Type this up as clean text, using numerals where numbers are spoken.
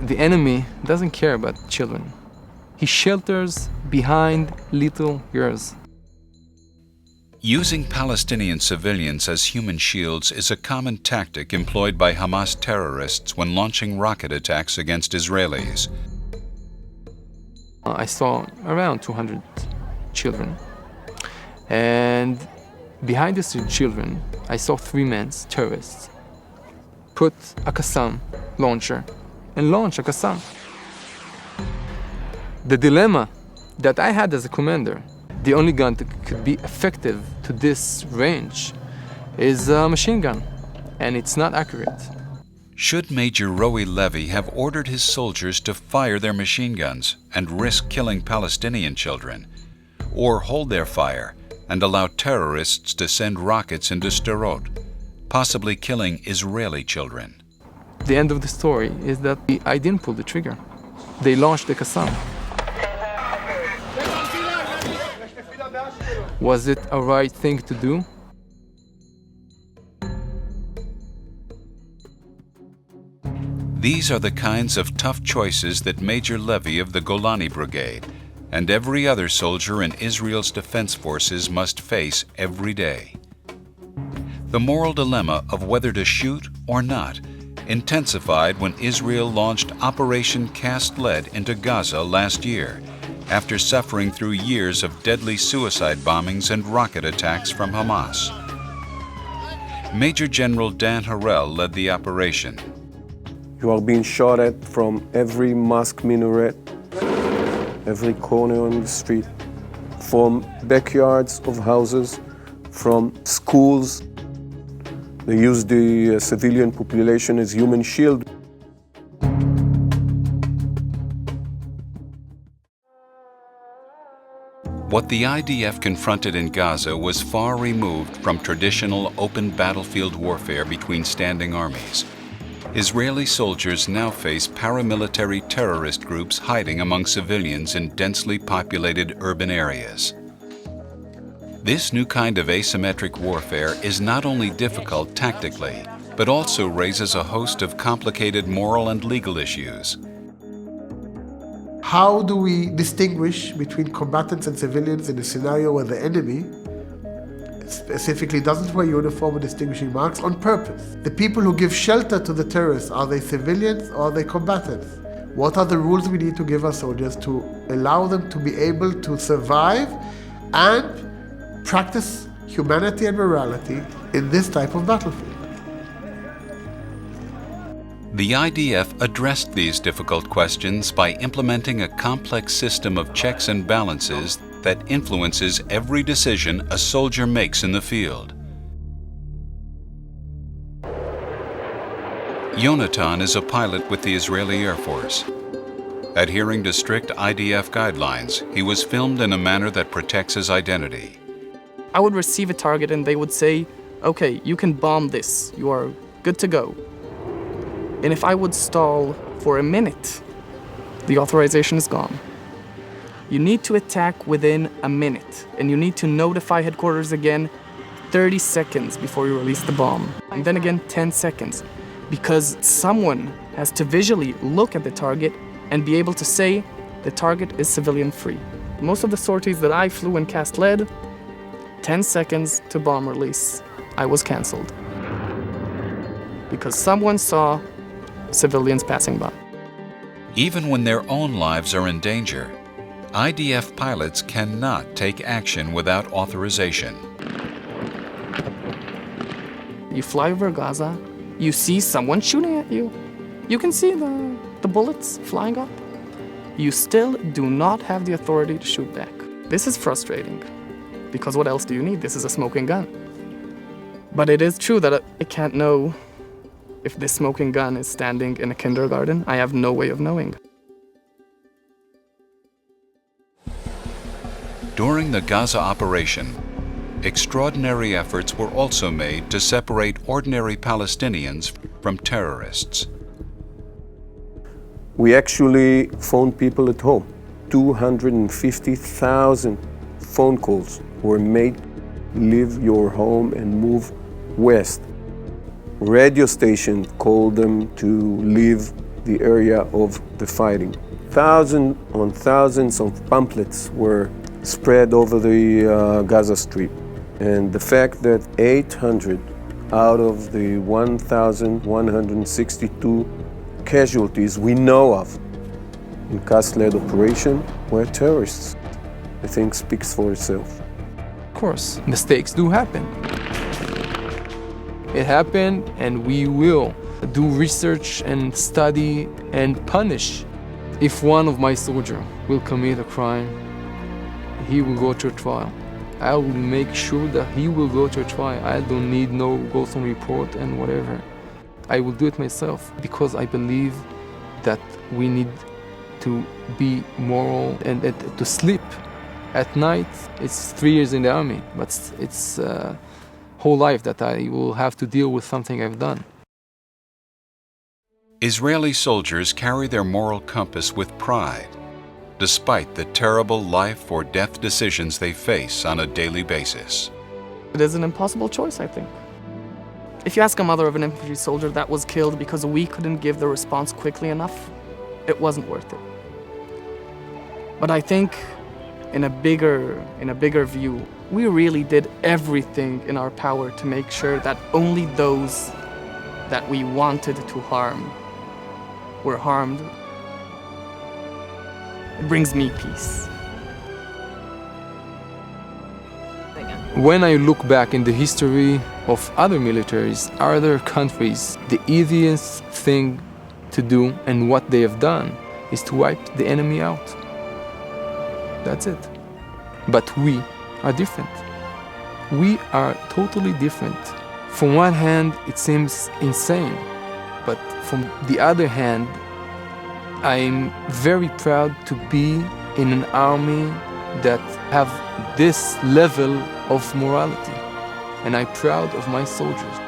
The enemy doesn't care about children. He shelters behind little girls. Using Palestinian civilians as human shields is a common tactic employed by Hamas terrorists when launching rocket attacks against Israelis. I saw around 200 children. And behind these children, I saw 3 men, terrorists, put a Qassam launcher and launch a Qassam. The dilemma that I had as a commander, the only gun that could be effective to this range is a machine gun, and it's not accurate. Should Major Roei Levy have ordered his soldiers to fire their machine guns and risk killing Palestinian children, or hold their fire and allow terrorists to send rockets into Sderot, possibly killing Israeli children? The end of the story is that I didn't pull the trigger. They launched the Qassam. Was it a right thing to do? These are the kinds of tough choices that Major Levy of the Golani Brigade and every other soldier in Israel's defense forces must face every day. The moral dilemma of whether to shoot or not intensified when Israel launched Operation Cast Lead into Gaza last year, after suffering through years of deadly suicide bombings and rocket attacks from Hamas. Major General Dan Harel led the operation. You are being shot at from every mosque minaret, every corner on the street, from backyards of houses, from schools. They use the civilian population as human shield. What the IDF confronted in Gaza was far removed from traditional open battlefield warfare between standing armies. Israeli soldiers now face paramilitary terrorist groups hiding among civilians in densely populated urban areas. This new kind of asymmetric warfare is not only difficult tactically, but also raises a host of complicated moral and legal issues. How do we distinguish between combatants and civilians in a scenario where the enemy specifically doesn't wear uniform or distinguishing marks on purpose? The people who give shelter to the terrorists, are they civilians or are they combatants? What are the rules we need to give our soldiers to allow them to be able to survive and practice humanity and morality in this type of battlefield? The IDF addressed these difficult questions by implementing a complex system of checks and balances that influences every decision a soldier makes in the field. Yonatan is a pilot with the Israeli Air Force. Adhering to strict IDF guidelines, he was filmed in a manner that protects his identity. I would receive a target and they would say, okay, you can bomb this, you are good to go. And if I would stall for a minute, the authorization is gone. You need to attack within a minute, and you need to notify headquarters again 30 seconds before you release the bomb. And then again 10 seconds, because someone has to visually look at the target and be able to say the target is civilian-free. Most of the sorties that I flew in Cast Lead, 10 seconds to bomb release, I was canceled. Because someone saw civilians passing by. Even when their own lives are in danger, IDF pilots cannot take action without authorization. You fly over Gaza, you see someone shooting at you. You can see the bullets flying up. You still do not have the authority to shoot back. This is frustrating, because what else do you need? This is a smoking gun. But it is true that I can't know if this smoking gun is standing in a kindergarten. I have no way of knowing. During the Gaza Operation, extraordinary efforts were also made to separate ordinary Palestinians from terrorists. We actually phoned people at home. 250,000 phone calls were made. Leave your home and move west. radio station called them to leave the area of the fighting. Thousands on thousands of pamphlets were spread over the Gaza Strip. And the fact that 800 out of the 1,162 casualties we know of in CAS-led operation were terrorists, I think speaks for itself. Of course, mistakes do happen. It happened, and we will do research and study and punish. If one of my soldiers will commit a crime, he will go to a trial. I will make sure that he will go to a trial. I don't need no Gotham report and whatever. I will do it myself because I believe that we need to be moral and to sleep. At night, it's 3 years in the army, but it's whole life that I will have to deal with something I've done. Israeli soldiers carry their moral compass with pride, despite the terrible life or death decisions they face on a daily basis. It is an impossible choice, I think. If you ask a mother of an infantry soldier that was killed because we couldn't give the response quickly enough, it wasn't worth it. But I think in a bigger view, we really did everything in our power to make sure that only those that we wanted to harm were harmed. It brings me peace. When I look back in the history of other militaries, other countries, the easiest thing to do and what they have done is to wipe the enemy out. That's it. But we are different. We are totally different. From one hand, it seems insane, but from the other hand, I'm very proud to be in an army that have this level of morality, and I'm proud of my soldiers.